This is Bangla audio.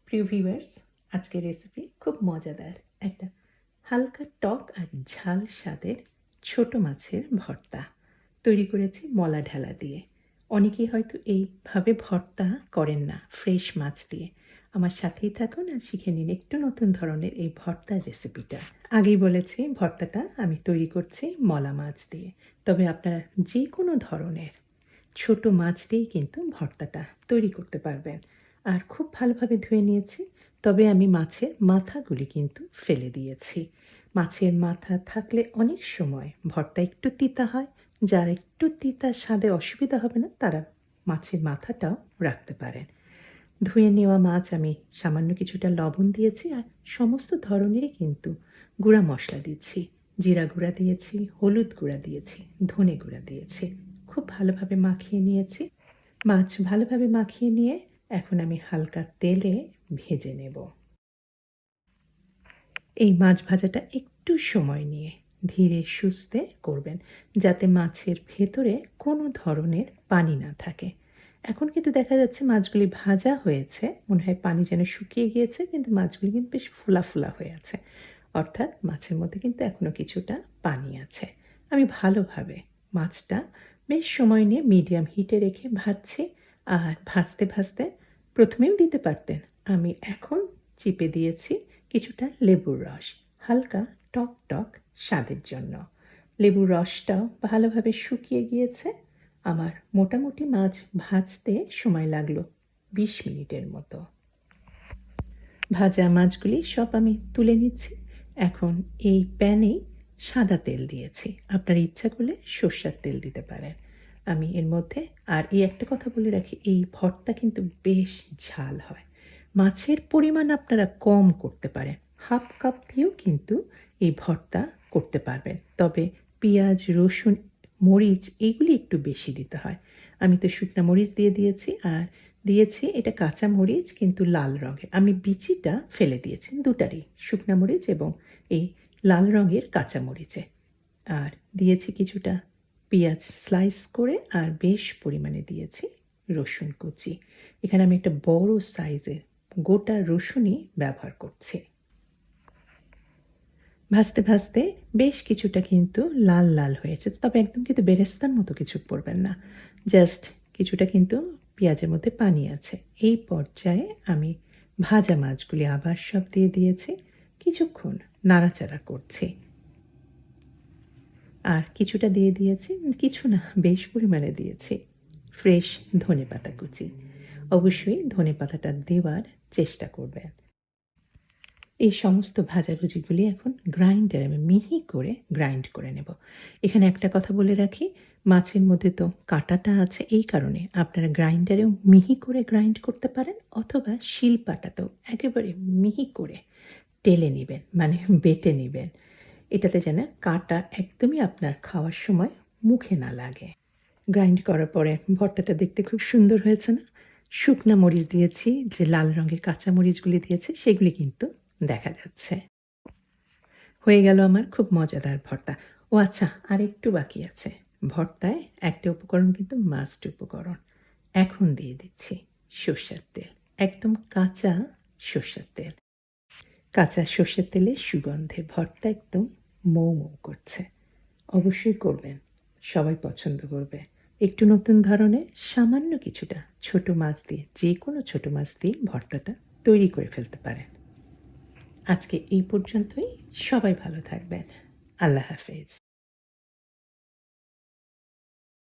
প্রিয় ভিউয়ার্স, আজকের রেসিপি খুব মজাদার একটা হালকা টক আর ঝাল স্বাদের ছোট মাছের ভর্তা তৈরি করেছি মলা ঢালা দিয়ে। অনেকেই হয়তো এইভাবে ভর্তা করেন না ফ্রেশ মাছ দিয়ে। আমার সাথেই থাকুন আর শিখে নিন একটু নতুন ধরনের এই ভর্তার রেসিপিটা। আগেই বলেছি ভর্তাটা আমি তৈরি করছি মলা মাছ দিয়ে, তবে আপনারা যে কোনো ধরনের ছোট মাছ দিয়েই কিন্তু ভর্তাটা তৈরি করতে পারবেন। আর খুব ভালোভাবে ধুয়ে নিয়েছি, তবে আমি মাছের মাথাগুলি কিন্তু ফেলে দিয়েছি। মাছের মাথা থাকলে অনেক সময় ভর্তা একটু তিতা হয়, যার একটু তিতা স্বাদে অসুবিধা হবে না তারা মাছের মাথাটাও রাখতে পারেন। ধুয়ে নেওয়া মাছ আমি সামান্য কিছুটা লবণ দিয়েছি আর সমস্ত ধরনেরই কিন্তু গুঁড়া মশলা দিচ্ছি। জিরা গুঁড়া দিয়েছি, হলুদ গুঁড়া দিয়েছি, ধনে গুঁড়া দিয়েছি। খুব ভালোভাবে মাখিয়ে নিয়েছি। মাছ ভালোভাবে মাখিয়ে নিয়ে এখন আমি হালকা তেলে ভেজে নেব। এই মাছ ভাজাটা একটু সময় নিয়ে ধীরে সুস্থে করবেন, যাতে মাছের ভেতরে কোনো ধরনের পানি না থাকে। এখন কিন্তু দেখা যাচ্ছে মাছগুলি ভাজা হয়েছে, মনে হয় পানি যেন শুকিয়ে গিয়েছে, কিন্তু মাছগুলি কিন্তু বেশ ফোলা ফোলা হয়ে আছে, অর্থাৎ মাছের মধ্যে কিন্তু এখনও কিছুটা পানি আছে। আমি ভালোভাবে মাছটা বেশ সময় নিয়ে মিডিয়াম হিটে রেখে ভাজছি। আর ভাজতে ভাজতে প্রথমেও দিতে পারতেন, আমি এখন চিপে দিয়েছি কিছুটা লেবুর রস, হালকা টক টক স্বাদের জন্য। লেবুর রসটাও ভালোভাবে শুকিয়ে গিয়েছে। আমার মোটামুটি মাছ ভাজতে সময় লাগলো 20 মিনিটের মতো। ভাজা মাছগুলি সব আমি তুলে নিচ্ছি। এখন এই প্যানেই সাদা তেল দিয়েছি, আপনার ইচ্ছা করলে সর্ষের তেল দিতে পারেন। আমি এর মধ্যে আর এই একটা কথা বলে রাখি, এই ভর্তা কিন্তু বেশ ঝাল হয়। মাছের পরিমাণ আপনারা কম করতে পারেন, হাফ কাপ দিয়েও কিন্তু এই ভর্তা করতে পারবেন, তবে পেঁয়াজ, রসুন, মরিচ এইগুলি একটু বেশি দিতে হয়। আমি তো শুকনা মরিচ দিয়ে দিয়েছি, আর দিয়েছি এটা কাঁচা মরিচ কিন্তু লাল রঙের, আমি বিচিটা ফেলে দিয়েছি দুটারই, শুকনা মরিচ এবং এই লাল রঙের কাঁচা মরিচে। আর দিয়েছি কিছুটা পেঁয়াজ স্লাইস করে, আর বেশ পরিমাণে দিয়েছি রসুন কুচি। এখানে আমি একটা বড় সাইজের গোটা রসুনই ব্যবহার করছি। ভাজতে ভাজতে বেশ কিছুটা কিন্তু লাল লাল হয়েছে, তবে একদম কিন্তু বেরেস্তার মতো কিছু পড়বেন না, জাস্ট কিছুটা কিন্তু পেঁয়াজের মধ্যে পানি আছে। এই পর্যায়ে আমি ভাজা মাছগুলি আবার সব দিয়ে দিয়েছি, কিছুক্ষণ নাড়াচাড়া করছি। আর কিছুটা দিয়ে দিয়েছি, কিছু না বেশ পরিমাণে দিয়েছি ফ্রেশ ধনেপাতা কুচি। অবশ্যই ধনেপাতাটা দেওয়ার চেষ্টা করবেন। এই সমস্ত ভাজাভুজিগুলি এখন গ্রাইন্ডারে আমি মিহি করে গ্রাইন্ড করে নেব। এখানে একটা কথা বলে রাখি, মাছের মধ্যে তো কাঁটাটা আছে, এই কারণে আপনারা গ্রাইন্ডারেও মিহি করে গ্রাইন্ড করতে পারেন, অথবা শিলপাটাতেও একেবারে মিহি করে টেলে নেবেন, মানে বেটে নেবেন। এটাতে যেন কাঁটা একদমই আপনার খাওয়ার সময় মুখে না লাগে। গ্রাইন্ড করার পরে ভর্তাটা দেখতে খুব সুন্দর হয়েছে না? শুকনা মরিচ দিয়েছি, যে লাল রঙের কাঁচা মরিচগুলি দিয়েছি সেগুলি কিন্তু দেখা যাচ্ছে। হয়ে গেল আমার খুব মজাদার ভর্তা। ও আচ্ছা, আর একটু বাকি আছে। ভর্তায় একটা উপকরণ কিন্তু মাস্ট উপকরণ। এখন দিয়ে দিচ্ছি সর্ষের তেল, একদম কাঁচা সর্ষের তেল। কাঁচা সর্ষের তেলের সুগন্ধে ভর্তা একদম মৌ মৌ করছে। অবশ্যই করবেন, সবাই পছন্দ করবে। একটু নতুন ধরনের সামান্য কিছুটা ছোট মাছ দিয়ে, যে কোনো ছোট মাছ দিয়ে ভর্তাটা তৈরি করে ফেলতে পারেন। আজকে এই পর্যন্তই, সবাই ভালো থাকবেন। আল্লাহ হাফেজ।